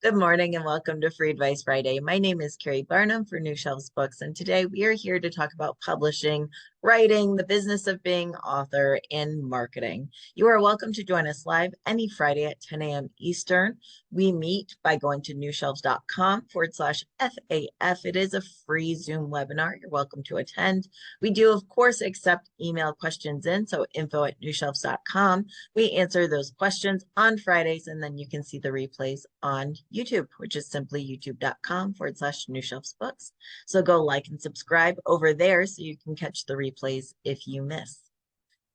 Good morning and welcome to Free Advice Friday. My name is Keri Barnum for New Shelves Books, and today we are here to talk about publishing, writing, the business of being author, and marketing. You are welcome to join us live any Friday at 10 a.m. Eastern. We meet by going to newshelves.com/FAF. It is a free Zoom webinar. You're welcome to attend. We do, of course, accept email questions in, so info@newshelves.com. We answer those questions on Fridays, and then you can see the replays on YouTube, which is simply youtube.com/New Shelves Books. So go like and subscribe over there so you can catch the replays if you miss.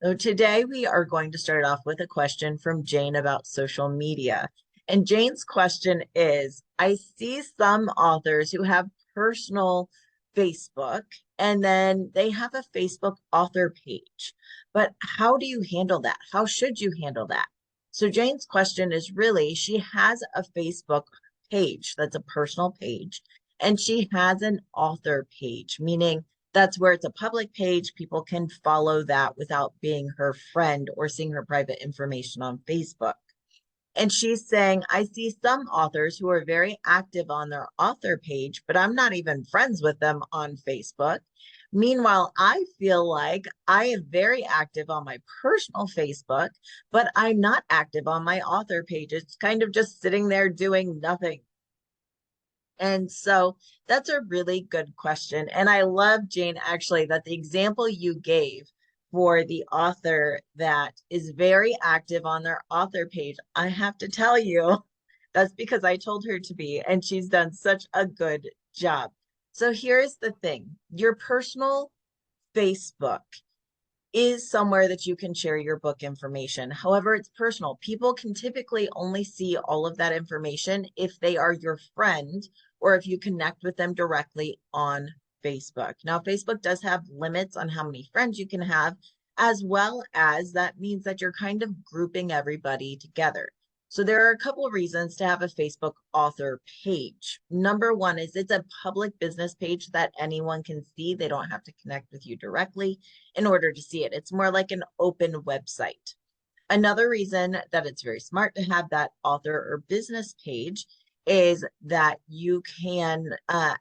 So today we are going to start off with a question from Jane about social media. And Jane's question is, I see some authors who have personal Facebook and then they have a Facebook author page. But how do you handle that? How should you handle that? So Jane's question is really, she has a Facebook page that's a personal page, and she has an author page, meaning that's where it's a public page. People can follow that without being her friend or seeing her private information on Facebook. And she's saying, I see some authors who are very active on their author page, but I'm not even friends with them on Facebook. Meanwhile, I feel like I am very active on my personal Facebook, but I'm not active on my author page. It's kind of just sitting there doing nothing. And so that's a really good question. And I love, Jane, actually, that the example you gave for the author that is very active on their author page, I have to tell you, that's because I told her to be, and she's done such a good job. So here's the thing, your personal Facebook is somewhere that you can share your book information. However, it's personal. People can typically only see all of that information if they are your friend or if you connect with them directly on Facebook. Now, Facebook does have limits on how many friends you can have, as well as that means that you're kind of grouping everybody together. So there are a couple of reasons to have a Facebook author page. Number one is it's a public business page that anyone can see. They don't have to connect with you directly in order to see it. It's more like an open website. Another reason that it's very smart to have that author or business page is that you can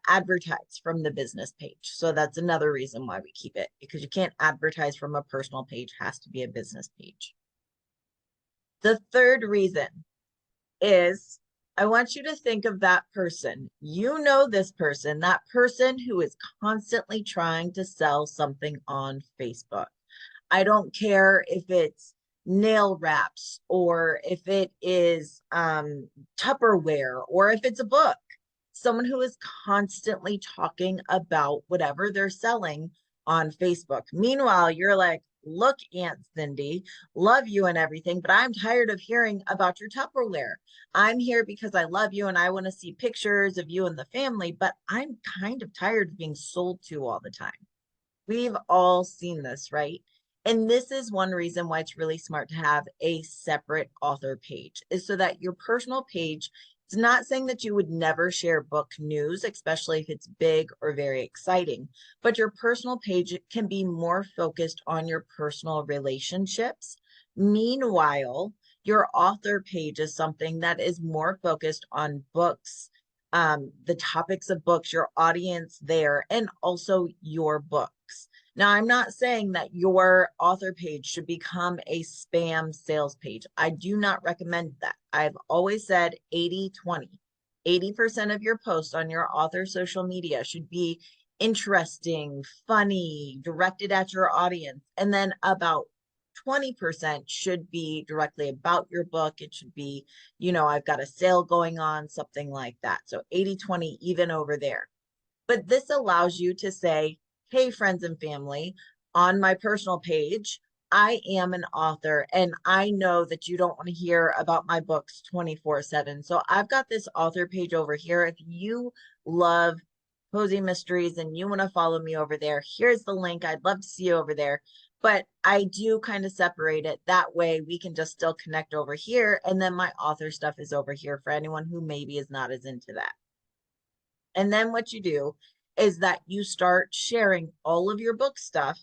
advertise from the business page. So that's another reason why we keep it, because you can't advertise from a personal page, it has to be a business page. The third reason is I want you to think of that person. You know this person, that person who is constantly trying to sell something on Facebook. I don't care if it's nail wraps or if it is Tupperware or if it's a book. Someone who is constantly talking about whatever they're selling on Facebook. Meanwhile, you're like, look, Aunt Cindy, love you and everything, but I'm tired of hearing about your Tupperware. I'm here because I love you and I want to see pictures of you and the family, but I'm kind of tired of being sold to all the time. We've all seen this, right? And this is one reason why it's really smart to have a separate author page, is so that your personal page, it's not saying that you would never share book news, especially if it's big or very exciting, but your personal page can be more focused on your personal relationships. Meanwhile, your author page is something that is more focused on books, the topics of books, your audience there, and also your books. Now, I'm not saying that your author page should become a spam sales page. I do not recommend that. I've always said 80-20. 80% of your posts on your author social media should be interesting, funny, directed at your audience. And then about 20% should be directly about your book. It should be, I've got a sale going on, something like that. So 80-20 even over there. But this allows you to say, hey, friends and family, on my personal page, I am an author and I know that you don't want to hear about my books 24/7. So I've got this author page over here. If you love cozy mysteries and you want to follow me over there, here's the link. I'd love to see you over there. But I do kind of separate it. That way we can just still connect over here. And then my author stuff is over here for anyone who maybe is not as into that. And then what you do is that you start sharing all of your book stuff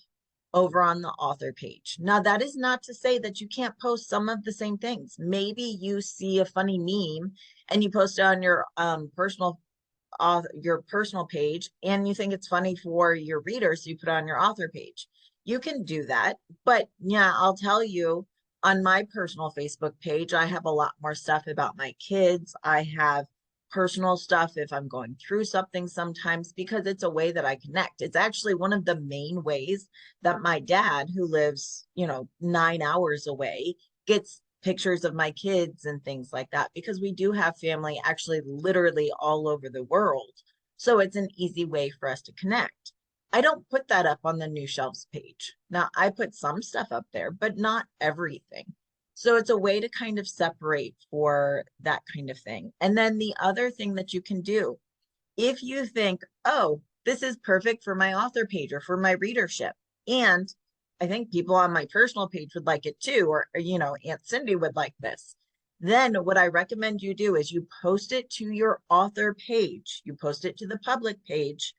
over on the author page. Now, that is not to say that you can't post some of the same things. Maybe you see a funny meme and you post it on your personal page, and you think it's funny for your readers, so you put it on your author page. You can do that. But yeah, I'll tell you, on my personal Facebook page, I have a lot more stuff about my kids. I have personal stuff if I'm going through something sometimes, because it's a way that I connect. It's actually one of the main ways that my dad, who lives, 9 hours away, gets pictures of my kids and things like that, because we do have family actually literally all over the world. So it's an easy way for us to connect. I don't put that up on the New Shelves page. Now, I put some stuff up there, but not everything. So it's a way to kind of separate for that kind of thing. And then the other thing that you can do, if you think, oh, this is perfect for my author page or for my readership, and I think people on my personal page would like it too, or Aunt Cindy would like this, then what I recommend you do is you post it to your author page, you post it to the public page,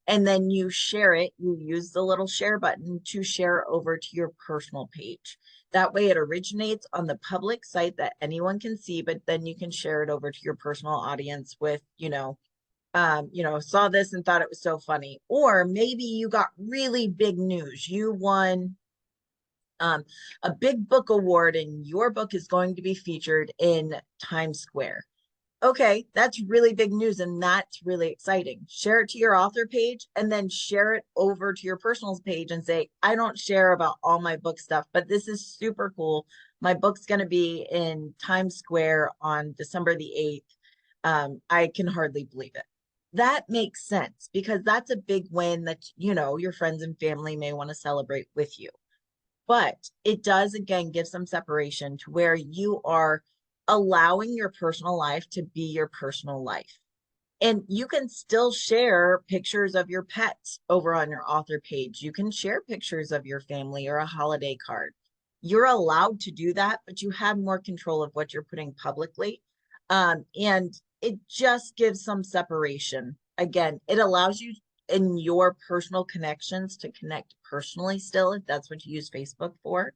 and then you share it. You use the little share button to share over to your personal page. That way it originates on the public site that anyone can see, but then you can share it over to your personal audience with, saw this and thought it was so funny. Or maybe you got really big news. You won a big book award and your book is going to be featured in Times Square. Okay, that's really big news and that's really exciting. Share it to your author page and then share it over to your personal page and say, I don't share about all my book stuff, but this is super cool. My book's going to be in Times Square on December the 8th. I can hardly believe it. That makes sense because that's a big win that, your friends and family may want to celebrate with you. But it does, again, give some separation to where you are allowing your personal life to be your personal life. And you can still share pictures of your pets over on your author page. You can share pictures of your family or a holiday card. You're allowed to do that, but you have more control of what you're putting publicly. And it just gives some separation. Again, it allows you in your personal connections to connect personally still, if that's what you use Facebook for,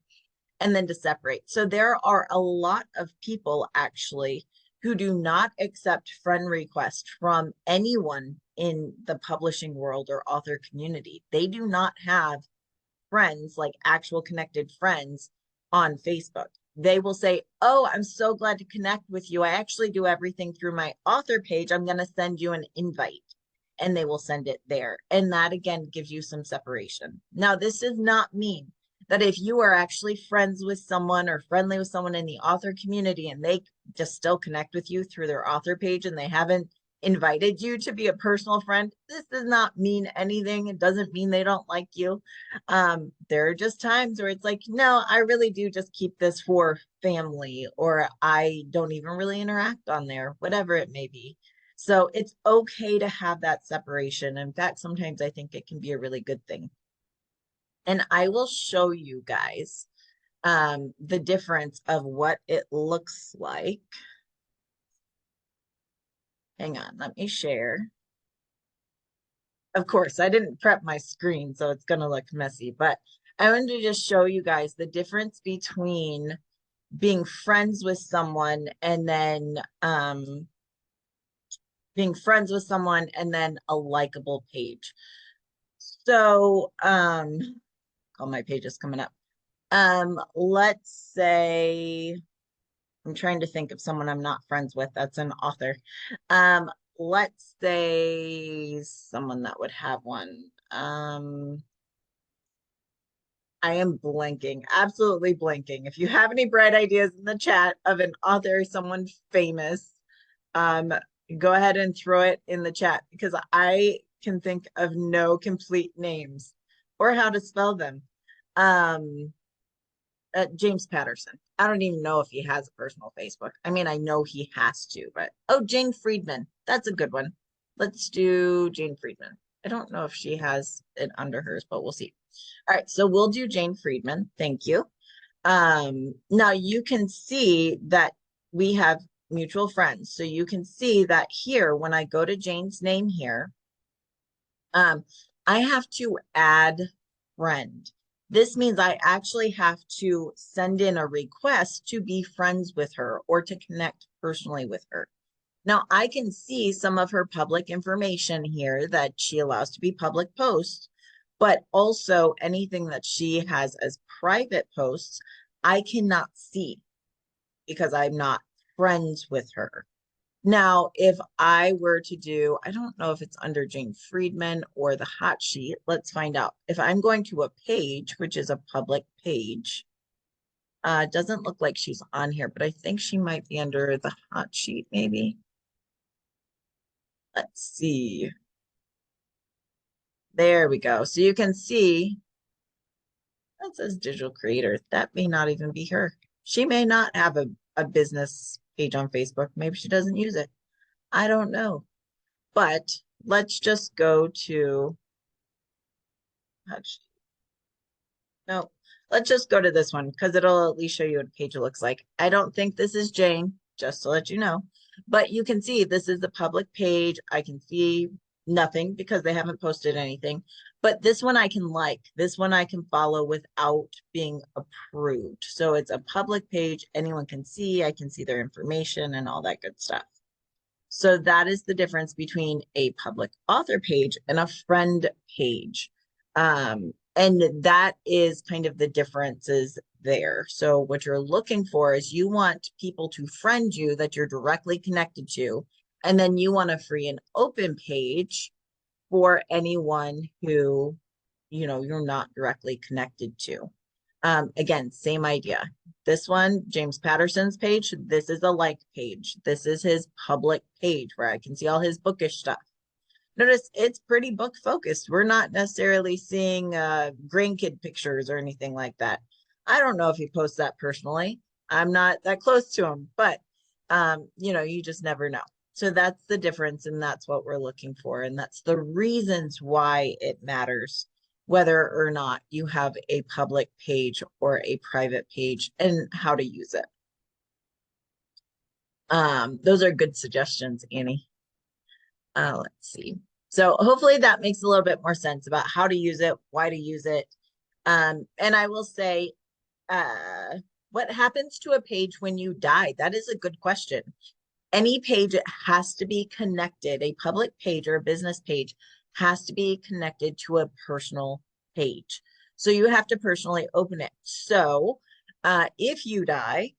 and then to separate. So there are a lot of people actually who do not accept friend requests from anyone in the publishing world or author community. They do not have friends, like actual connected friends on Facebook. They will say, oh, I'm so glad to connect with you. I actually do everything through my author page. I'm going to send you an invite. And they will send it there. And that again gives you some separation. Now, this does not mean that if you are actually friends with someone or friendly with someone in the author community and they just still connect with you through their author page and they haven't invited you to be a personal friend, this does not mean anything. It doesn't mean they don't like you. There are just times where it's like, no, I really do just keep this for family, or I don't even really interact on there, whatever it may be. So it's okay to have that separation. In fact, sometimes I think it can be a really good thing. And I will show you guys the difference of what it looks like. Hang on, let me share. Of course, I didn't prep my screen, so it's going to look messy, but I wanted to just show you guys the difference between being friends with someone and then a likable page. So, oh, my page is coming up. Let's say I'm trying to think of someone I'm not friends with that's an author. Let's say someone that would have one. I am blanking, absolutely blanking. If you have any bright ideas in the chat of an author, someone famous, go ahead and throw it in the chat because I can think of no complete names or how to spell them. James Patterson. I don't even know if he has a personal Facebook. I mean, I know he has to, but oh, Jane Friedman. That's a good one. Let's do Jane Friedman. I don't know if she has it under hers, but we'll see. All right, so we'll do Jane Friedman. Thank you. Now you can see that we have mutual friends. So you can see that here, when I go to Jane's name here, I have to add friend. This means I actually have to send in a request to be friends with her or to connect personally with her. Now I can see some of her public information here that she allows to be public posts, but also anything that she has as private posts, I cannot see because I'm not friends with her. Now, if I were to do, I don't know if it's under Jane Friedman or the hot sheet. Let's find out. If I'm going to a page, which is a public page, doesn't look like she's on here, but I think she might be under the hot sheet, maybe. Let's see. There we go. So you can see that says digital creator. That may not even be her. She may not have a business page on Facebook. Maybe she doesn't use it. I don't know. But let's just go to, no, let's just go to this one because it'll at least show you what a page it looks like. I don't think this is Jane, just to let you know. But you can see this is the public page. I can see nothing because they haven't posted anything. But this one I can like. This one I can follow without being approved. So it's a public page. Anyone can see. I can see their information and all that good stuff. So that is the difference between a public author page and a friend page. And that is kind of the differences there. So what you're looking for is you want people to friend you that you're directly connected to, and then you want a free and open page for anyone who, you're not directly connected to. Again, same idea. This one, James Patterson's page, this is a like page. This is his public page where I can see all his bookish stuff. Notice it's pretty book focused. We're not necessarily seeing grandkid pictures or anything like that. I don't know if he posts that personally. I'm not that close to him, but you just never know. So that's the difference, and that's what we're looking for. And that's the reasons why it matters whether or not you have a public page or a private page and how to use it. Those are good suggestions, Annie. Let's see. So hopefully that makes a little bit more sense about how to use it, why to use it. And I will say, what happens to a page when you die? That is a good question. Any page, it has to be connected. A public page or a business page has to be connected to a personal page. So you have to personally open it. So if you die,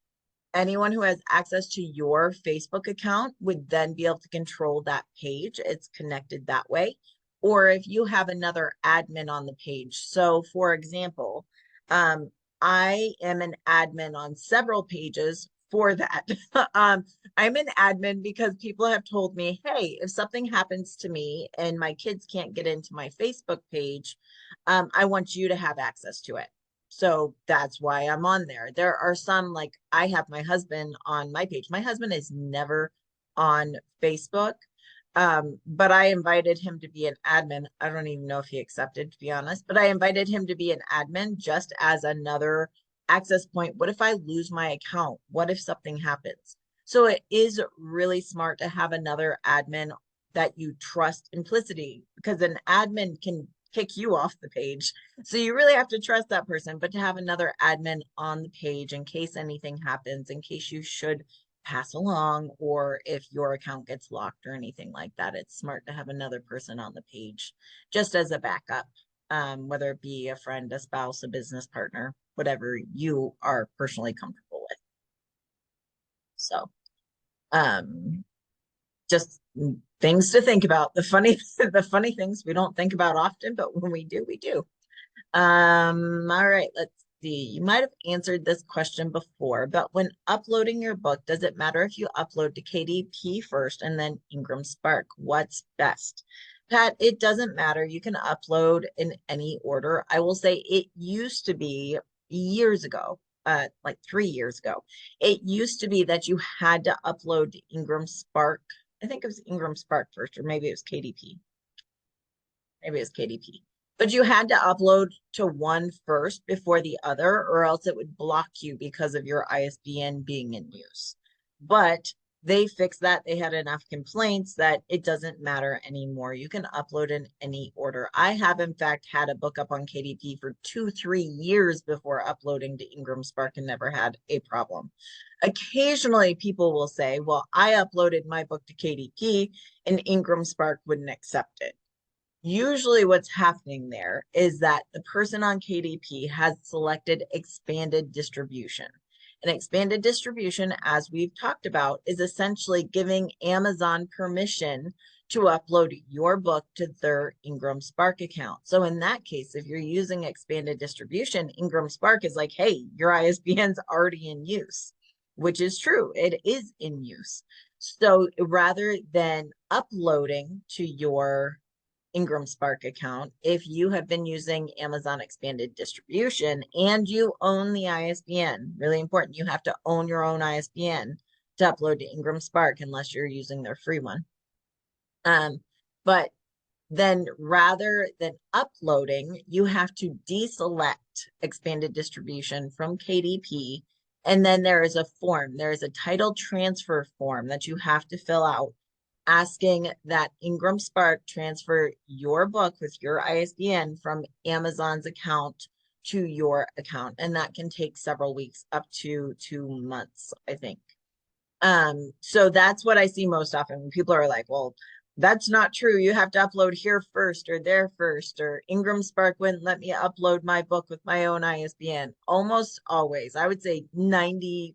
anyone who has access to your Facebook account would then be able to control that page. It's connected that way. Or if you have another admin on the page. So for example, I am an admin on several pages for that. I'm an admin because people have told me, hey, if something happens to me and my kids can't get into my Facebook page, I want you to have access to it. So that's why I'm on there. There are some, like I have my husband on my page. My husband is never on Facebook, but I invited him to be an admin. I don't even know if he accepted, to be honest, but I invited him to be an admin just as another access point. What if I lose my account? What if something happens? So it is really smart to have another admin that you trust implicitly, because an admin can kick you off the page. So you really have to trust that person, but to have another admin on the page in case anything happens, in case you should pass along, or if your account gets locked or anything like that, it's smart to have another person on the page just as a backup, whether it be a friend, a spouse, a business partner, whatever you are personally comfortable with. So, just things to think about. The funny things we don't think about often, but when we do, we do. All right, let's see. You might have answered this question before, but when uploading your book, does it matter if you upload to KDP first and then Ingram Spark? What's best? Pat, it doesn't matter. You can upload in any order. I will say it used to be years ago, like 3 years ago, it used to be that you had to upload to Ingram Spark. I think it was Ingram Spark first, or maybe it was KDP. Maybe it was KDP. But you had to upload to one first before the other, or else it would block you because of your ISBN being in use. But they fixed that. They had enough complaints that it doesn't matter anymore. You can upload in any order. I have, in fact, had a book up on KDP for 2-3 years before uploading to Ingram Spark and never had a problem. Occasionally, people will say, well, I uploaded my book to KDP and Ingram Spark wouldn't accept it. Usually what's happening there is that the person on KDP has selected expanded distribution. And expanded distribution, as we've talked about, is essentially giving Amazon permission to upload your book to their Ingram Spark account. So in that case, if you're using expanded distribution, Ingram Spark is like, hey, your ISBN's already in use, which is true. It is in use. So rather than uploading to your Ingram Spark account, if you have been using Amazon expanded distribution and you own the ISBN, really important, you have to own your own ISBN to upload to Ingram Spark unless you're using their free one. But then rather than uploading, you have to deselect expanded distribution from KDP. And then there is a form, there is a title transfer form that you have to fill out asking that Ingram Spark transfer your book with your ISBN from Amazon's account to your account. And that can take several weeks, up to 2 months, I think. So that's what I see most often when people are like, well, that's not true. You have to upload here first or there first, or Ingram Spark wouldn't let me upload my book with my own ISBN. Almost always, I would say 97%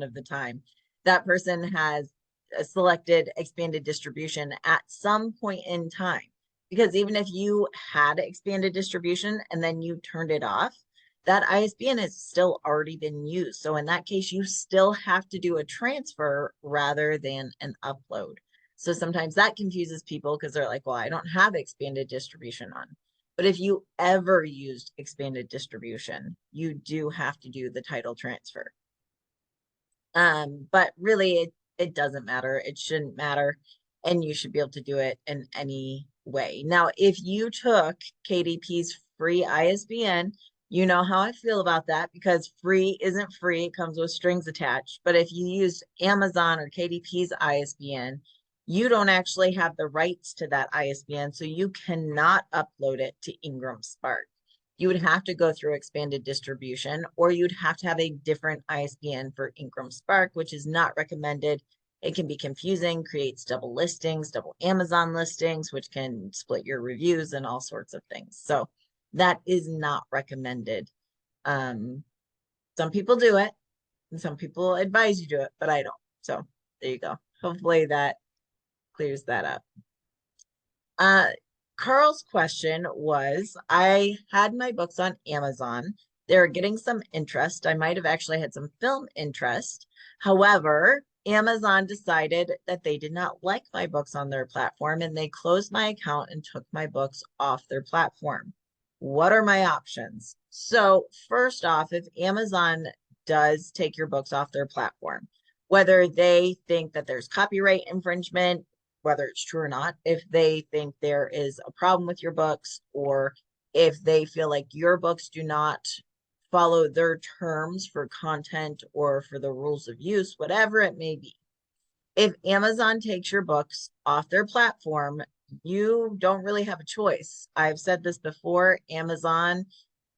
of the time, that person has selected expanded distribution at some point in time. Because even if you had expanded distribution and then you turned it off, that ISBN has still already been used. So in that case, you still have to do a transfer rather than an upload. So sometimes that confuses people because they're like, well, I don't have expanded distribution on. But if you ever used expanded distribution, you do have to do the title transfer. But really, it doesn't matter. It shouldn't matter. And you should be able to do it in any way. Now, if you took KDP's free ISBN, you know how I feel about that because free isn't free. It comes with strings attached. But if you use Amazon or KDP's ISBN, you don't actually have the rights to that ISBN. So you cannot upload it to Ingram Spark. You would have to go through expanded distribution, or you'd have to have a different ISBN for Ingram Spark, which is not recommended. It can be confusing, creates double listings, double Amazon listings, which can split your reviews and all sorts of things. So that is not recommended. Some people do it, and some people advise you do it, but I don't. So there you go. Hopefully that clears that up. Carl's question was, I had my books on Amazon. They're getting some interest. I might have actually had some film interest. However, Amazon decided that they did not like my books on their platform and they closed my account and took my books off their platform. What are my options? So first off, if Amazon does take your books off their platform, whether they think that there's copyright infringement, whether it's true or not, if they think there is a problem with your books, or if they feel like your books do not follow their terms for content or for the rules of use, whatever it may be. If Amazon takes your books off their platform, you don't really have a choice. I've said this before, Amazon,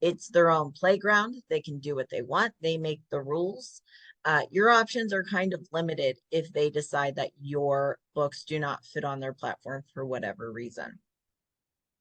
it's their own playground. They can do what they want. They make the rules. Your options are kind of limited if they decide that your books do not fit on their platform for whatever reason.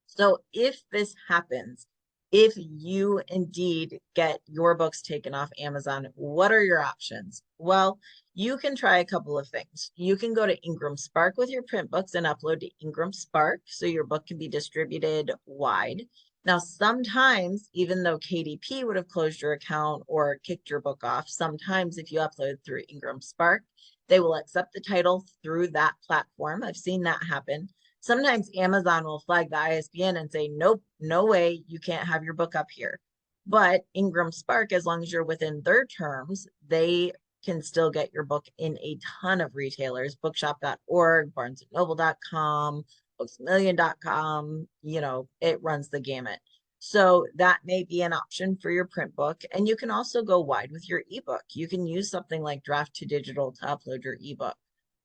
So if this happens, if you indeed get your books taken off Amazon, what are your options? Well, you can try a couple of things. You can go to Ingram Spark with your print books and upload to Ingram Spark so your book can be distributed wide. Now, sometimes, even though KDP would have closed your account or kicked your book off, sometimes if you upload through Ingram Spark, they will accept the title through that platform. I've seen that happen. Sometimes Amazon will flag the ISBN and say, nope, no way, you can't have your book up here. But Ingram Spark, as long as you're within their terms, they can still get your book in a ton of retailers, bookshop.org, barnesandnoble.com, booksmillion.com, you know, it runs the gamut. So that may be an option for your print book. And you can also go wide with your ebook. You can use something like Draft to Digital to upload your ebook.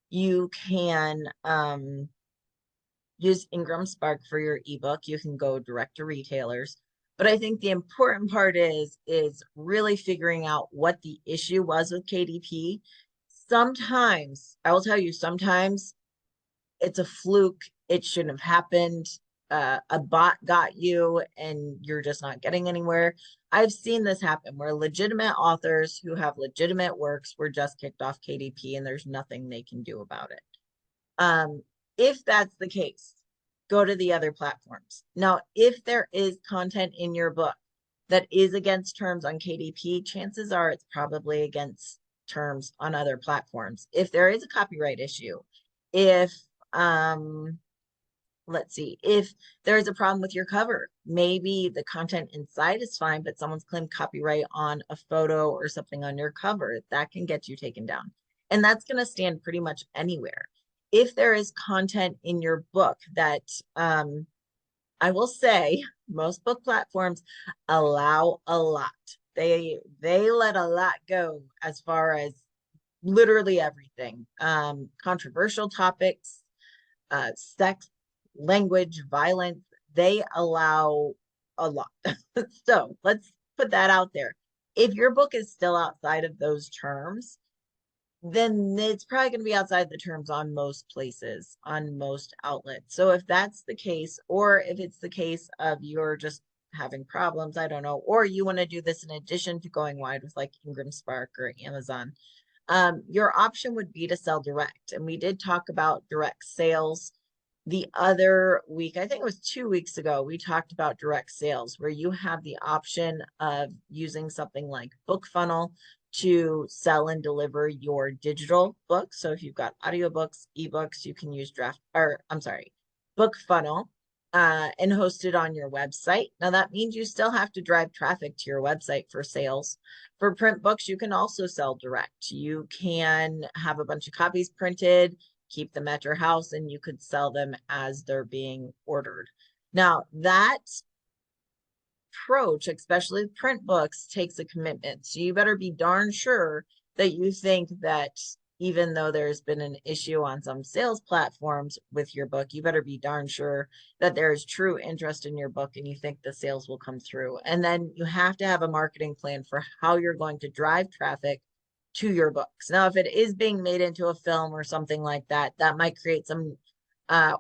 You can use Ingram Spark for your ebook. You can go direct to retailers. But I think the important part is really figuring out what the issue was with KDP. Sometimes, I will tell you, sometimes it's a fluke. It shouldn't have happened. A bot got you and you're just not getting anywhere. I've seen this happen where legitimate authors who have legitimate works were just kicked off KDP and there's nothing they can do about it. If that's the case, go to the other platforms. Now, if there is content in your book that is against terms on KDP, chances are it's probably against terms on other platforms. If there is a copyright issue, if let's see, if there is a problem with your cover, maybe the content inside is fine, but someone's claimed copyright on a photo or something on your cover, that can get you taken down. And that's going to stand pretty much anywhere. If there is content in your book that I will say most book platforms allow a lot. They let a lot go as far as literally everything. Controversial topics, sex, language, violence, they allow a lot. So let's put that out there. If your book is still outside of those terms, then it's probably going to be outside the terms on most places, on most outlets. So if that's the case, or if it's the case of you're just having problems, I don't know, or you want to do this in addition to going wide with like Ingram Spark or Amazon, your option would be to sell direct. And we did talk about direct sales the other week. I think it was 2 weeks ago. We talked about direct sales where you have the option of using something like BookFunnel to sell and deliver your digital books. So if you've got audiobooks, ebooks, you can use BookFunnel and host it on your website. Now that means you still have to drive traffic to your website for sales. For print books, you can also sell direct. You can have a bunch of copies printed, keep them at your house, and you could sell them as they're being ordered. Now that approach, especially with print books, takes a commitment. So you better be darn sure that you think that even though there's been an issue on some sales platforms with your book, you better be darn sure that there is true interest in your book and you think the sales will come through. And then you have to have a marketing plan for how you're going to drive traffic to your books. Now, if it is being made into a film or something like that, that might create some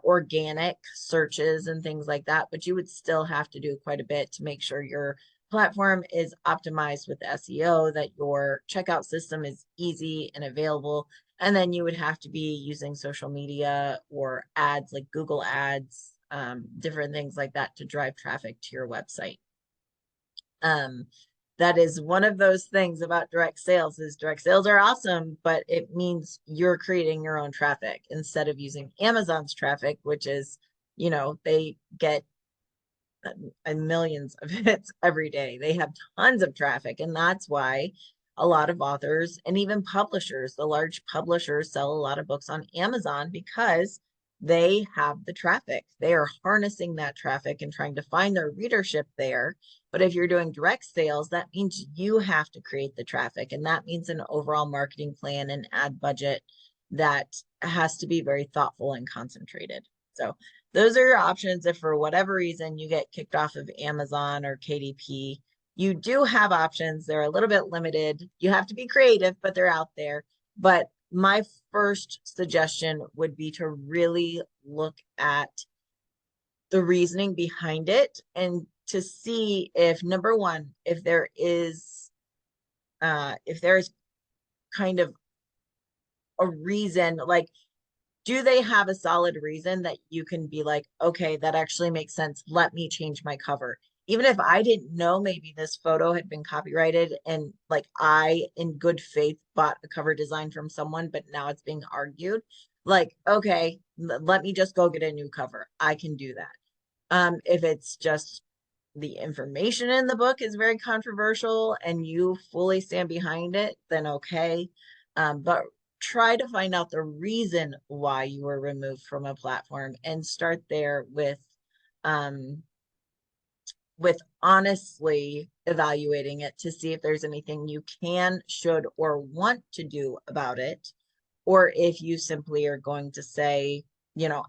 organic searches and things like that, but you would still have to do quite a bit to make sure your platform is optimized with SEO, that your checkout system is easy and available. And then you would have to be using social media or ads like Google ads, different things like that to drive traffic to your website. That is one of those things about direct sales is direct sales are awesome, but it means you're creating your own traffic instead of using Amazon's traffic, which is, they get millions of hits every day. They have tons of traffic. And that's why a lot of authors and even publishers, the large publishers sell a lot of books on Amazon because they have the traffic. They are harnessing that traffic and trying to find their readership there. But if you're doing direct sales, that means you have to create the traffic. And that means an overall marketing plan and ad budget that has to be very thoughtful and concentrated. So those are your options. If for whatever reason you get kicked off of Amazon or KDP, you do have options. They're a little bit limited. You have to be creative, but they're out there. But my first suggestion would be to really look at the reasoning behind it and to see if, number one, if there is kind of a reason, like, do they have a solid reason that you can be like, okay, that actually makes sense. Let me change my cover. Even if I didn't know maybe this photo had been copyrighted and like I, in good faith, bought a cover design from someone, but now it's being argued. Like, okay, let me just go get a new cover. I can do that. If it's just the information in the book is very controversial and you fully stand behind it, then okay. But try to find out the reason why you were removed from a platform and start there with with honestly evaluating it to see if there's anything you can, should, or want to do about it, or if you simply are going to say,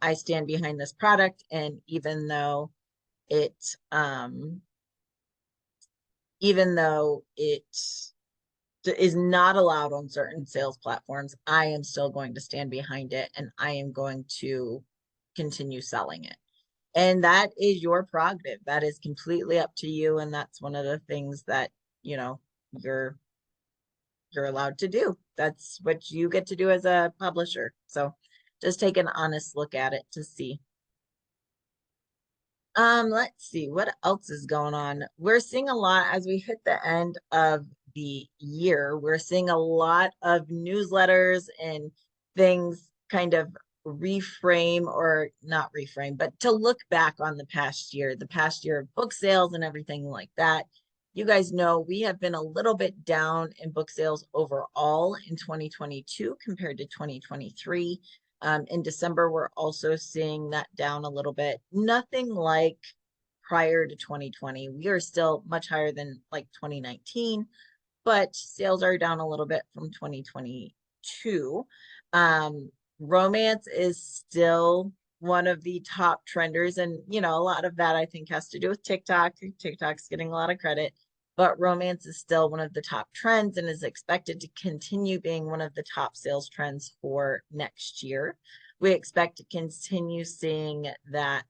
I stand behind this product, and it um even though it is not allowed on certain sales platforms, I am still going to stand behind it, and I am going to continue selling it. And that is your prerogative. That is completely up to you. And that's one of the things that, you know, you're you're allowed to do. That's what you get to do as a publisher. So just take an honest look at it to see. Let's see what else is going on. We're seeing a lot as we hit the end of the year. We're seeing a lot of newsletters and things kind of reframe, or not reframe, but to look back on the past year of book sales and everything like that. You guys know we have been a little bit down in book sales overall in 2022 compared to 2023. In December, we're also seeing that down a little bit. Nothing like prior to 2020. We are still much higher than like 2019, but sales are down a little bit from 2022. Um, Romance is still one of the top trenders. And, a lot of that I think has to do with TikTok. TikTok's getting a lot of credit, but romance is still one of the top trends and is expected to continue being one of the top sales trends for next year. We expect to continue seeing that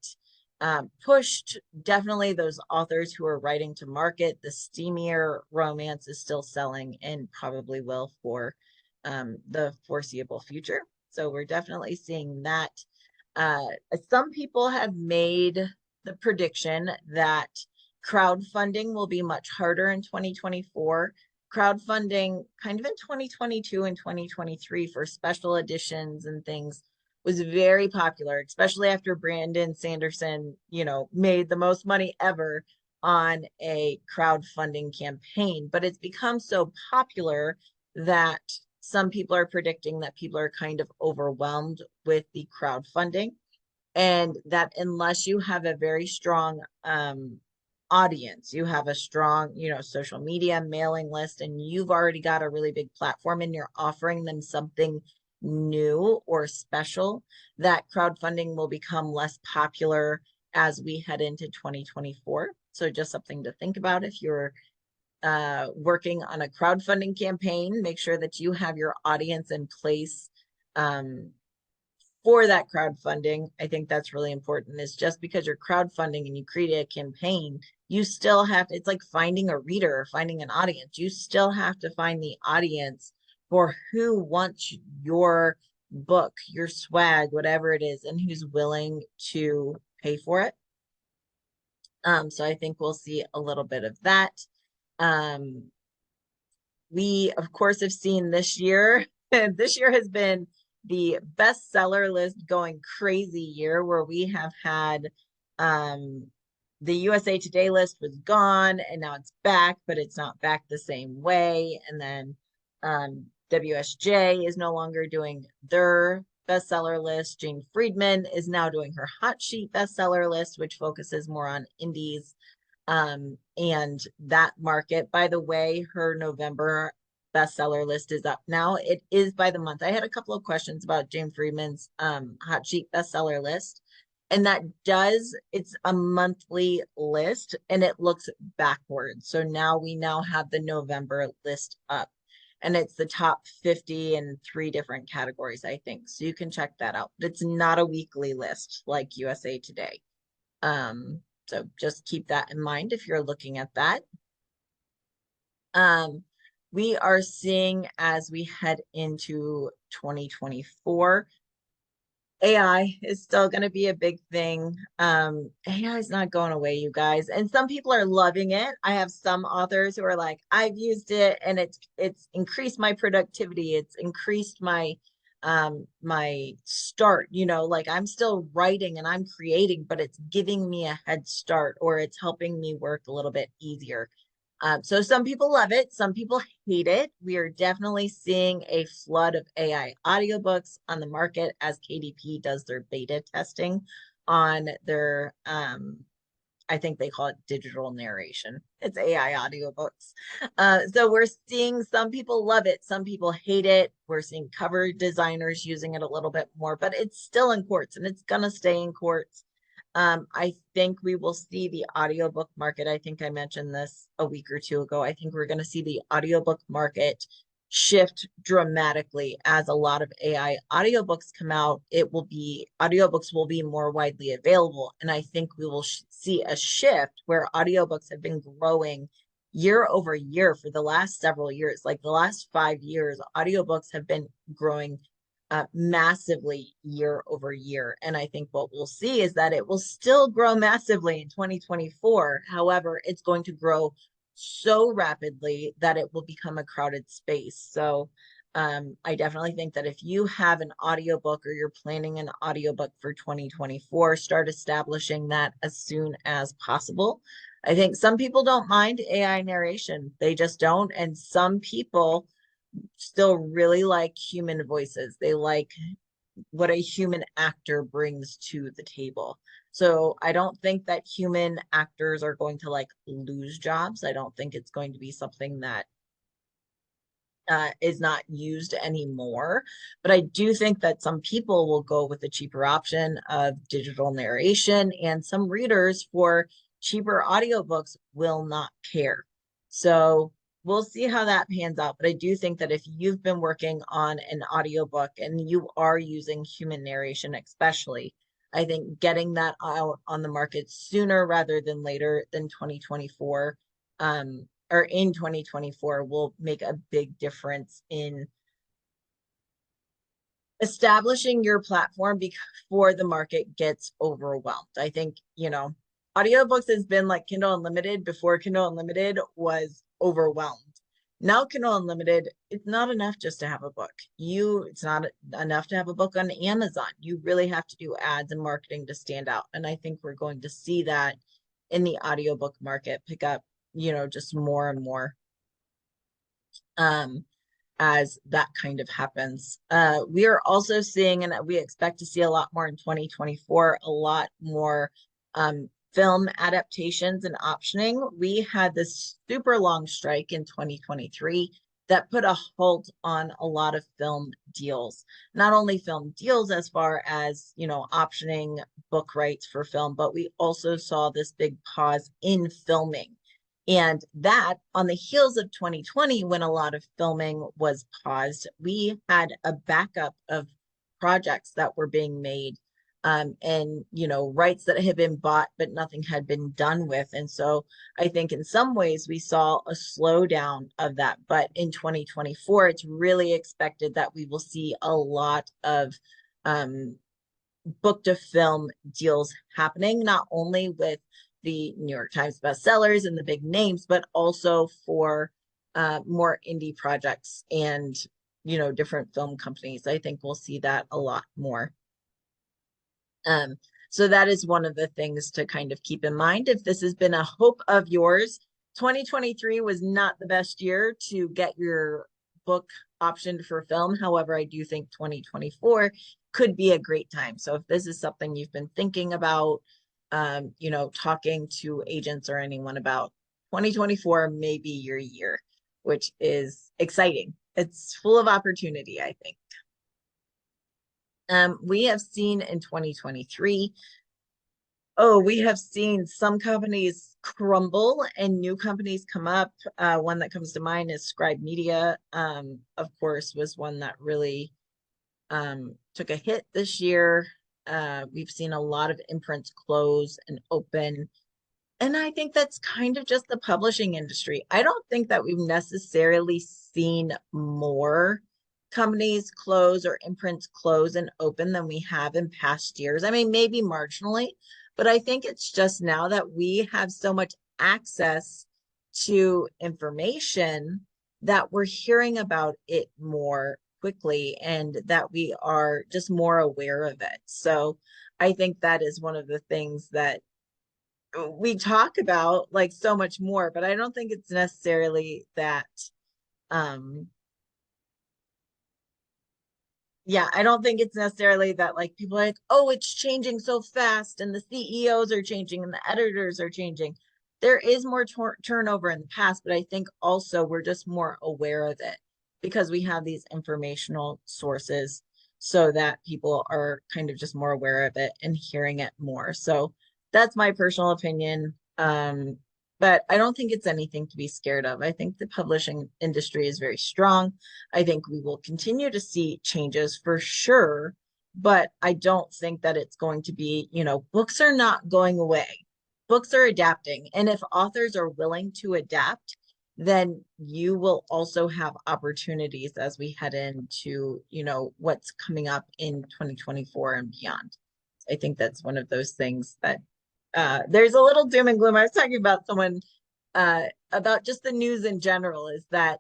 pushed. Definitely those authors who are writing to market, the steamier romance is still selling and probably will for the foreseeable future. So we're definitely seeing that. Some people have made the prediction that crowdfunding will be much harder in 2024. Crowdfunding kind of in 2022 and 2023 for special editions and things was very popular, especially after Brandon Sanderson, made the most money ever on a crowdfunding campaign. But it's become so popular that some people are predicting that people are kind of overwhelmed with the crowdfunding, and that unless you have a very strong audience, you have a strong, social media mailing list, and you've already got a really big platform and you're offering them something new or special, that crowdfunding will become less popular as we head into 2024. So just something to think about if you're working on a crowdfunding campaign. Make sure that you have your audience in place for that crowdfunding. I think that's really important. Is just because you're crowdfunding and you create a campaign, you still have to, it's like finding a reader or finding an audience. You still have to find the audience for who wants your book, your swag, whatever it is, and who's willing to pay for it. So I think we'll see a little bit of that. We, of course, have seen this year, this year has been the bestseller list going crazy year, where we have had the USA Today list was gone and now it's back, but it's not back the same way. And then WSJ is no longer doing their bestseller list. Jane Friedman is now doing her hot sheet bestseller list, which focuses more on indies and that market. By the way, her November bestseller list is up now. It is by the month. I had a couple of questions about Jane Friedman's hot sheet bestseller list. And it's a monthly list and it looks backwards. So we now have the November list up, and it's the top 50 in 3 different categories, I think. So you can check that out. But it's not a weekly list like USA Today. So just keep that in mind if you're looking at that. We are seeing, as we head into 2024, AI is still going to be a big thing. AI is not going away, you guys. And some people are loving it. I have some authors who are like, I've used it and it's increased my productivity. It's increased my my start, like I'm still writing and I'm creating, but it's giving me a head start, or it's helping me work a little bit easier. So some people love it, some people hate it. We are definitely seeing a flood of AI audiobooks on the market as KDP does their beta testing on their I think they call it digital narration. It's AI audiobooks. So we're seeing some people love it, some people hate it. We're seeing cover designers using it a little bit more, but it's still in courts and it's gonna stay in courts. I think we will see the audiobook market. I think I mentioned this a week or two ago. I think we're going to see the audiobook market shift dramatically as a lot of AI audiobooks come out. Audiobooks will be more widely available. And I think we will see a shift where audiobooks have been growing year over year for the last several years. Like the last 5 years, audiobooks have been growing massively year over year. And I think what we'll see is that it will still grow massively in 2024. However, it's going to grow so rapidly that it will become a crowded space. So I definitely think that if you have an audiobook or you're planning an audiobook for 2024, start establishing that as soon as possible. I think some people don't mind AI narration. They just don't. And some people still really like human voices. They like what a human actor brings to the table. So I don't think that human actors are going to like lose jobs. I don't think it's going to be something that is not used anymore. But I do think that some people will go with the cheaper option of digital narration, and some readers for cheaper audiobooks will not care. So we'll see how that pans out. But I do think that if you've been working on an audiobook and you are using human narration, especially, I think getting that out on the market sooner rather than later than 2024 or in 2024 will make a big difference in establishing your platform before the market gets overwhelmed. I think, audiobooks has been like Kindle Unlimited before Kindle Unlimited was overwhelmed. Now Kindle Unlimited, it's not enough just to have a book. It's not enough to have a book on Amazon. You really have to do ads and marketing to stand out. And I think we're going to see that in the audiobook market pick up, just more and more as that kind of happens. We are also seeing, and we expect to see a lot more in 2024, a lot more film adaptations and optioning. We had this super long strike in 2023 that put a halt on a lot of film deals. Not only film deals as far as, optioning book rights for film, but we also saw this big pause in filming. And that on the heels of 2020, when a lot of filming was paused, we had a backup of projects that were being made and rights that had been bought but nothing had been done with. And so I think in some ways we saw a slowdown of that, but in 2024 it's really expected that we will see a lot of book to film deals happening, not only with the New York Times bestsellers and the big names, but also for more indie projects and different film companies. I think we'll see that a lot more. So that is one of the things to kind of keep in mind. If this has been a hope of yours, 2023 was not the best year to get your book optioned for film. However, I do think 2024 could be a great time. So if this is something you've been thinking about, talking to agents or anyone about, 2024 may be your year, which is exciting. It's full of opportunity, I think. We have seen in 2023, we have seen some companies crumble and new companies come up. One that comes to mind is Scribe Media, of course, was one that really took a hit this year. We've seen a lot of imprints close and open. And I think that's kind of just the publishing industry. I don't think that we've necessarily seen more companies close or imprints close and open than we have in past years. I mean, maybe marginally, but I think it's just now that we have so much access to information that we're hearing about it more quickly and that we are just more aware of it. So I think that is one of the things that we talk about like so much more, but I don't think it's necessarily that Yeah, I don't think it's necessarily that like people are like, oh, it's changing so fast and the CEOs are changing and the editors are changing. There is more turnover in the past, but I think also we're just more aware of it because we have these informational sources so that people are kind of just more aware of it and hearing it more. So that's my personal opinion. But I don't think it's anything to be scared of. I think the publishing industry is very strong. I think we will continue to see changes for sure, but I don't think that it's going to be, books are not going away. Books are adapting. And if authors are willing to adapt, then you will also have opportunities as we head into, what's coming up in 2024 and beyond. I think that's one of those things that there's a little doom and gloom. I was talking about someone about just the news in general, is that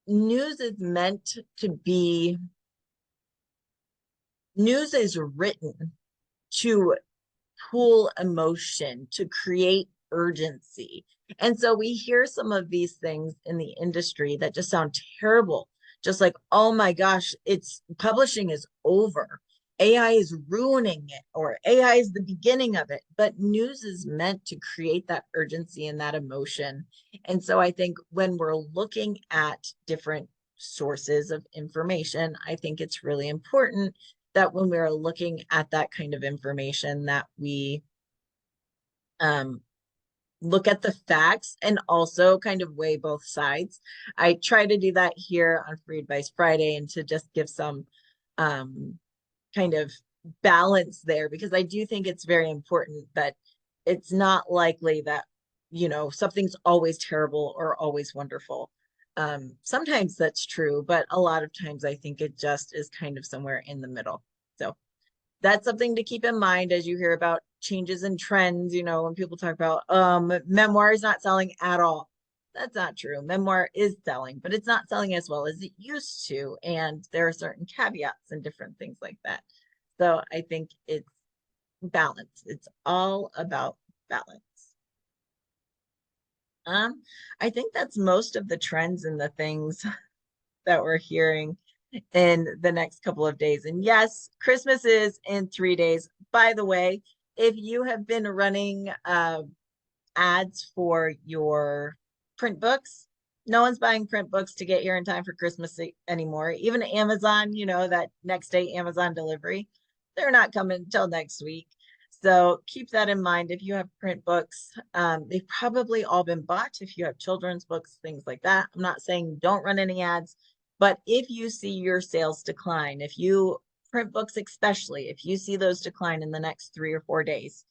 news is meant to be, news is written to pull emotion, to create urgency. And so we hear some of these things in the industry that just sound terrible. Just like, oh my gosh, it's publishing is over. AI is ruining it, or AI is the beginning of it. But news is meant to create that urgency and that emotion. And so I think when we're looking at different sources of information, I think it's really important that when we're looking at that kind of information that we um, look at the facts and also kind of weigh both sides. I try to do that here on Free Advice Friday and to just give some um, kind of balance there, because I do think it's very important that it's not likely that, something's always terrible or always wonderful. Sometimes that's true, but a lot of times I think it just is kind of somewhere in the middle. So that's something to keep in mind as you hear about changes in trends. When people talk about memoir is not selling at all. That's not true. Memoir is selling, but it's not selling as well as it used to. And there are certain caveats and different things like that. So I think it's balance. It's all about balance. Um, I think that's most of the trends and the things that we're hearing in the next couple of days. And yes, Christmas is in 3 days. By the way, if you have been running ads for your print books, no one's buying print books to get here in time for Christmas anymore. Even Amazon, that next day Amazon delivery, they're not coming until next week. So keep that in mind. If you have print books, they've probably all been bought. If you have children's books, things like that. I'm not saying don't run any ads, but if you see your sales decline, if you print books, especially if you see those decline in the next 3 or 4 days,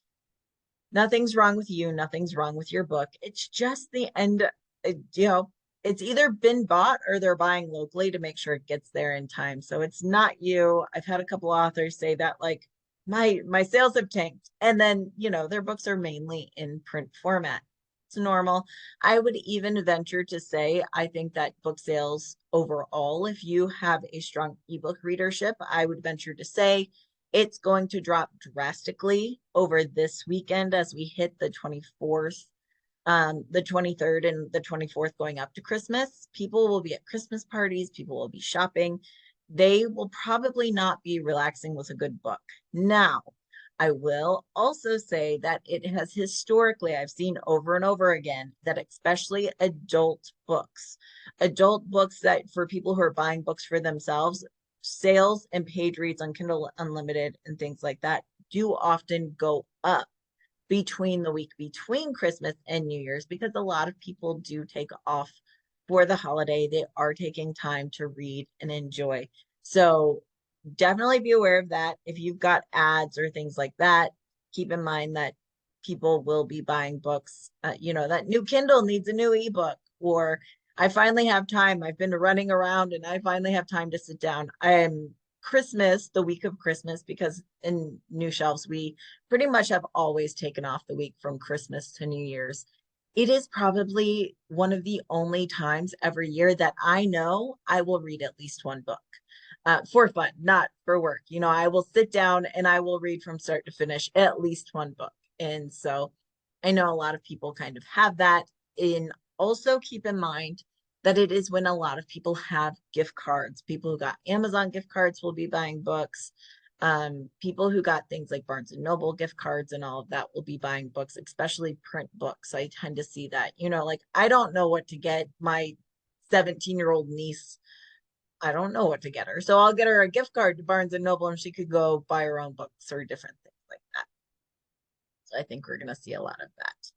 nothing's wrong with you. Nothing's wrong with your book. It's just the end. It's either been bought or they're buying locally to make sure it gets there in time. So it's not you. I've had a couple authors say that, like, my sales have tanked, and then their books are mainly in print format. It's normal. I would even venture to say I think that book sales overall, if you have a strong ebook readership, I would venture to say it's going to drop drastically over this weekend as we hit the 24th, the 23rd and the 24th, going up to Christmas. People will be at Christmas parties, people will be shopping. They will probably not be relaxing with a good book. Now, I will also say that it has historically, I've seen over and over again, that especially adult books that for people who are buying books for themselves, sales and page reads on Kindle Unlimited and things like that do often go up between the week between Christmas and New Year's, because a lot of people do take off for the holiday. They are taking time to read and enjoy. So definitely be aware of that. If you've got ads or things like that, keep in mind that people will be buying books. That new Kindle needs a new ebook, or I finally have time. I've been running around and I finally have time to sit down. I'm Christmas, the week of Christmas, because in New Shelves, we pretty much have always taken off the week from Christmas to New Year's. It is probably one of the only times every year that I know I will read at least one book for fun, not for work. I will sit down and I will read from start to finish at least one book. And so I know a lot of people kind of have that. And also keep in mind, that it is when a lot of people have gift cards. People who got Amazon gift cards will be buying books. People who got things like Barnes and Noble gift cards and all of that will be buying books, especially print books. I tend to see that, like I don't know what to get my 17-year-old niece. I don't know what to get her. So I'll get her a gift card to Barnes and Noble and she could go buy her own books or different things like that. So I think we're going to see a lot of that.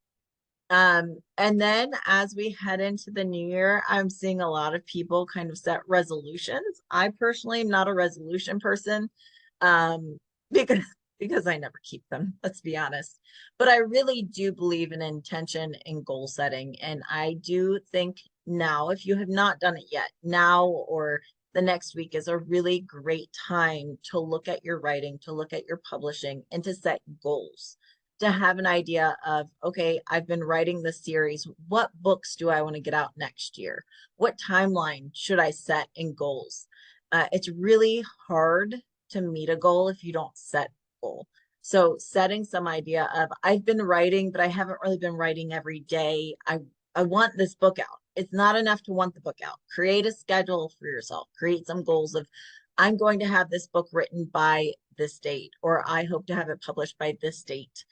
And then as we head into the new year, I'm seeing a lot of people kind of set resolutions. I personally am not a resolution person, um, because I never keep them, let's be honest. But I really do believe in intention and goal setting. And I do think now, if you have not done it yet, now or the next week is a really great time to look at your writing, to look at your publishing, and to set goals, to have an idea of, okay, I've been writing this series. What books do I want to get out next year? What timeline should I set in goals? It's really hard to meet a goal if you don't set a goal. So setting some idea of, I've been writing, but I haven't really been writing every day. I want this book out. It's not enough to want the book out. Create a schedule for yourself. Create some goals of, I'm going to have this book written by this date, or I hope to have it published by this date.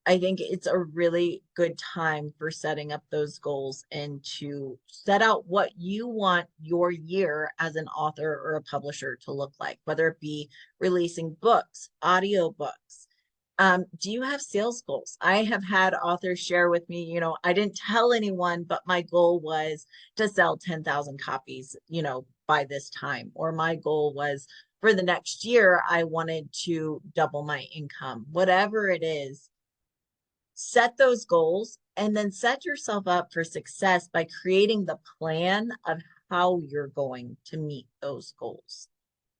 I think it's a really good time for setting up those goals and to set out what you want your year as an author or a publisher to look like, whether it be releasing books, audiobooks. Do you have sales goals? I have had authors share with me, I didn't tell anyone, but my goal was to sell 10,000 copies, by this time. Or my goal was for the next year, I wanted to double my income. Whatever it is, set those goals and then set yourself up for success by creating the plan of how you're going to meet those goals.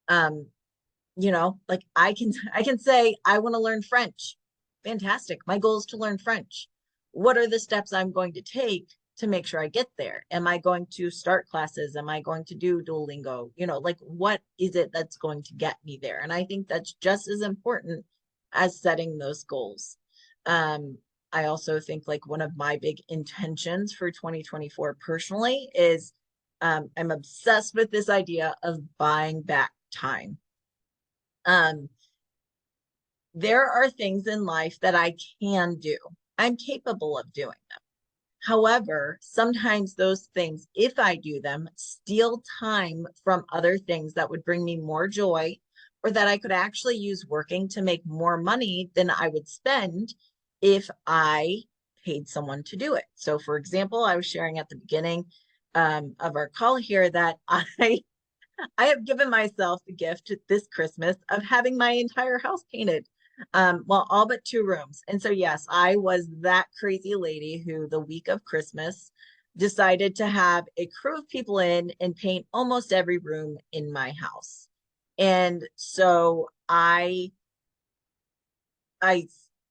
Like I can say I want to learn French. Fantastic. My goal is to learn French. What are the steps I'm going to take to make sure I get there? Am I going to start classes? Am I going to do Duolingo? Like what is it that's going to get me there? And I think that's just as important as setting those goals. I also think like one of my big intentions for 2024 personally is I'm obsessed with this idea of buying back time. There are things in life that I can do. I'm capable of doing them. However, sometimes those things, if I do them, steal time from other things that would bring me more joy or that I could actually use working to make more money than I would spend if I paid someone to do it. So, for example, I was sharing at the beginning of our call here that I have given myself the gift this Christmas of having my entire house painted. Well, all but 2 rooms. And so, yes, I was that crazy lady who the week of Christmas decided to have a crew of people in and paint almost every room in my house. And so I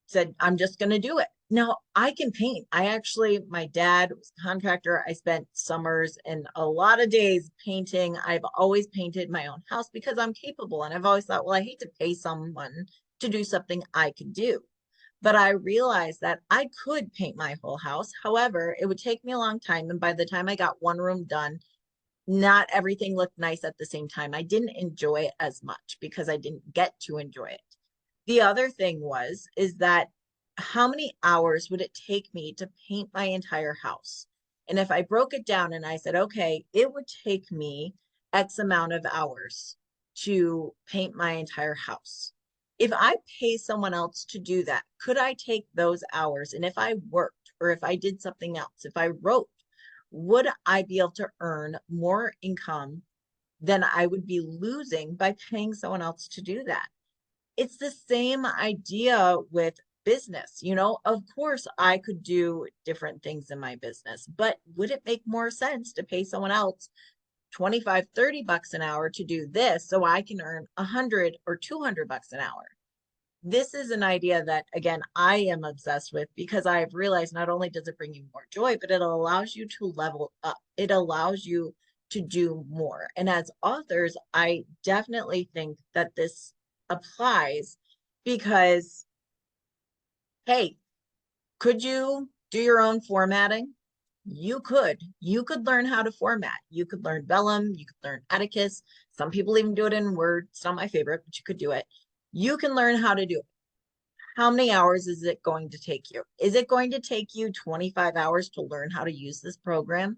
said, I'm just going to do it. Now I can paint. My dad was a contractor. I spent summers and a lot of days painting. I've always painted my own house because I'm capable. And I've always thought, well, I hate to pay someone to do something I could do. But I realized that I could paint my whole house. However, it would take me a long time. And by the time I got one room done, not everything looked nice at the same time. I didn't enjoy it as much because I didn't get to enjoy it. The other thing is that how many hours would it take me to paint my entire house? And if I broke it down and I said, okay, it would take me X amount of hours to paint my entire house. If I pay someone else to do that, could I take those hours? And if I worked or if I did something else, if I wrote, would I be able to earn more income than I would be losing by paying someone else to do that? It's the same idea with business. Of course, I could do different things in my business, but would it make more sense to pay someone else 25, 30 bucks an hour to do this so I can earn 100 or 200 bucks an hour? This is an idea that, again, I am obsessed with because I've realized not only does it bring you more joy, but it allows you to level up. It allows you to do more. And as authors, I definitely think that this applies because, hey, could you do your own formatting? you could learn how to format. You could learn Vellum, you could learn Atticus. Some people even do it in Word. It's not my favorite, but you could do it. You can learn how to do it. How many hours is it going to take you? Is it going to take you 25 hours to learn how to use this program?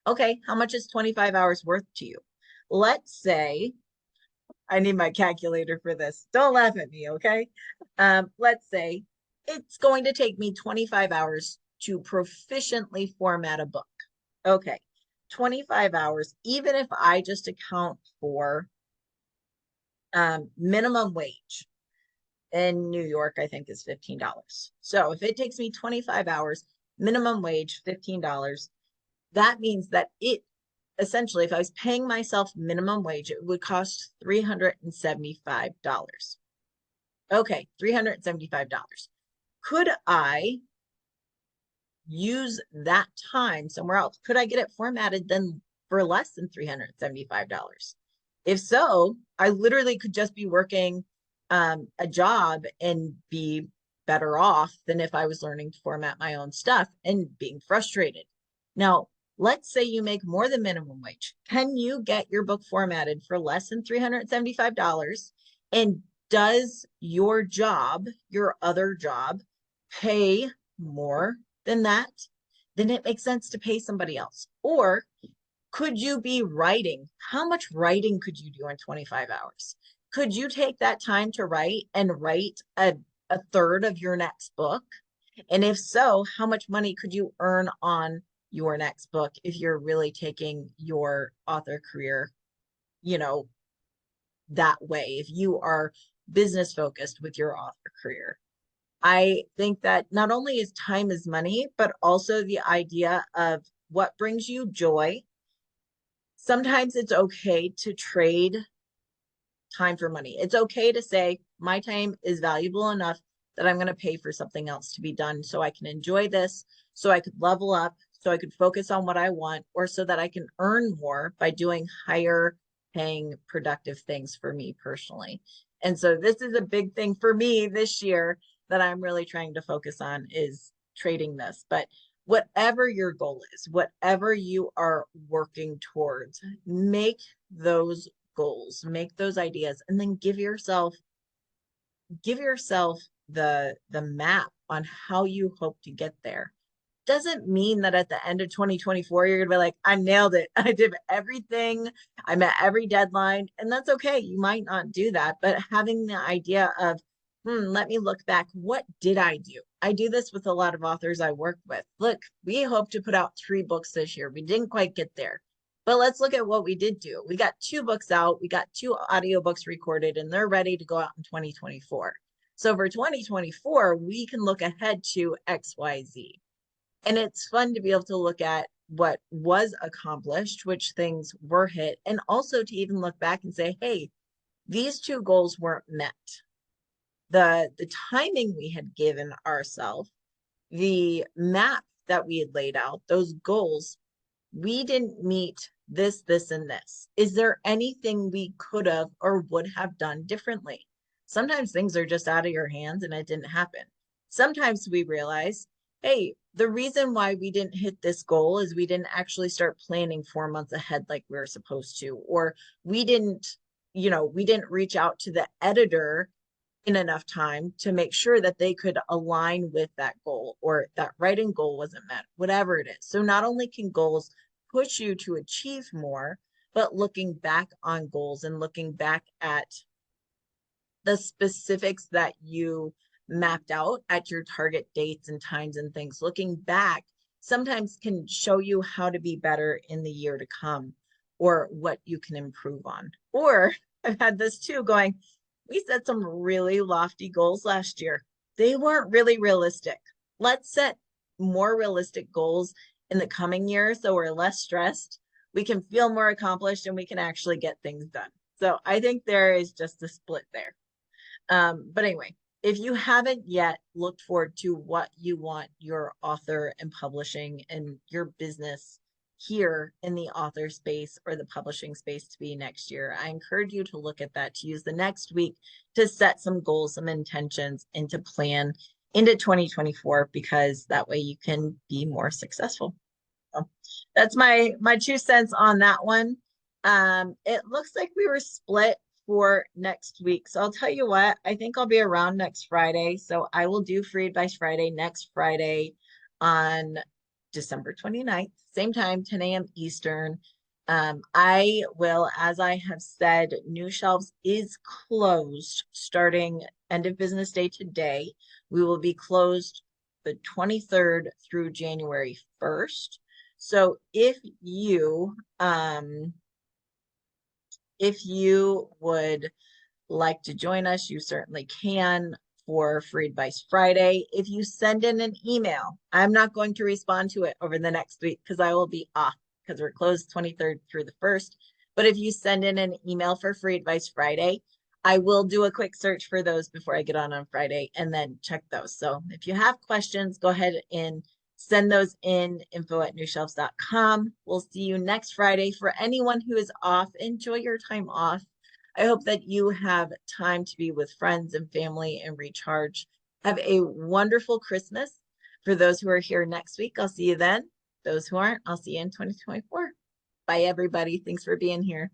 Okay, how much is 25 hours worth to you? Let's say, I need my calculator for this. Don't laugh at me, okay? Let's say it's going to take me 25 hours to proficiently format a book. Okay, 25 hours, even if I just account for minimum wage in New York, I think is $15. So if it takes me 25 hours, minimum wage, $15, that means that it essentially, if I was paying myself minimum wage, it would cost $375. Okay, $375. Could I use that time somewhere else? Could I get it formatted then for less than $375? If so, I literally could just be working a job and be better off than if I was learning to format my own stuff and being frustrated. Now, let's say you make more than minimum wage. Can you get your book formatted for less than $375? And does your job, your other job, pay more than that? Then it makes sense to pay somebody else. Or could you be writing? How much writing could you do in 25 hours? Could you take that time to write and write a third of your next book? And if so, how much money could you earn on your next book if you're really taking your author career, you know, that way? If you are business focused with your author career, I think that not only is time is money, but also the idea of what brings you joy. Sometimes it's okay to trade time for money. It's okay to say, my time is valuable enough that I'm going to pay for something else to be done so I can enjoy this, so I could level up, so I could focus on what I want, or so that I can earn more by doing higher paying productive things for me personally. And so this is a big thing for me this year that I'm really trying to focus on is trading this. But whatever your goal is, whatever you are working towards, make those goals, make those ideas, and then give yourself the map on how you hope to get there. Doesn't mean that at the end of 2024 you're gonna be like, I nailed it. I did everything. I met every deadline, and that's okay. You might not do that, but having the idea of, let me look back. What did I do? I do this with a lot of authors I work with. Look, we hope to put out 3 books this year. We didn't quite get there. But let's look at what we did do. We got 2 books out, we got 2 audiobooks recorded, and they're ready to go out in 2024. So for 2024, we can look ahead to XYZ. And it's fun to be able to look at what was accomplished, which things were hit, and also to even look back and say, hey, these 2 goals weren't met. The timing we had given ourselves, the map that we had laid out, those goals, we didn't meet this, and this. Is there anything we could have or would have done differently? Sometimes things are just out of your hands and it didn't happen. Sometimes we realize, hey, the reason why we didn't hit this goal is we didn't actually start planning 4 months ahead like we were supposed to, or we didn't reach out to the editor in enough time to make sure that they could align with that goal, or that writing goal wasn't met, whatever it is. So not only can goals push you to achieve more, but looking back on goals and looking back at the specifics that you mapped out at your target dates and times and things, looking back sometimes can show you how to be better in the year to come, or what you can improve on. Or I've had this too, going, we set some really lofty goals last year. They weren't really realistic. Let's set more realistic goals in the coming year so we're less stressed. We can feel more accomplished and we can actually get things done. So I think there is just a split there. But anyway, if you haven't yet looked forward to what you want your author and publishing and your business here in the author space or the publishing space to be next year, I encourage you to look at that, to use the next week to set some goals, some intentions, and to plan into 2024, because that way you can be more successful. So that's my 2 cents on that one. It looks like we were split for next week. So I'll tell you what, I think I'll be around next Friday. So I will do Free Advice Friday next Friday on December 29th, same time, 10 a.m. Eastern. I will, as I have said, New Shelves is closed starting end of business day today. We will be closed the 23rd through January 1st. So if you would like to join us, you certainly can for Free Advice Friday. If you send in an email, I'm not going to respond to it over the next week because I will be off because we're closed 23rd through the 1st. But if you send in an email for Free Advice Friday, I will do a quick search for those before I get on Friday and then check those. So if you have questions, go ahead and send those in, info@newshelves.com. We'll see you next Friday. For anyone who is off, enjoy your time off. I hope that you have time to be with friends and family and recharge. Have a wonderful Christmas. For those who are here next week, I'll see you then. Those who aren't, I'll see you in 2024. Bye, everybody. Thanks for being here.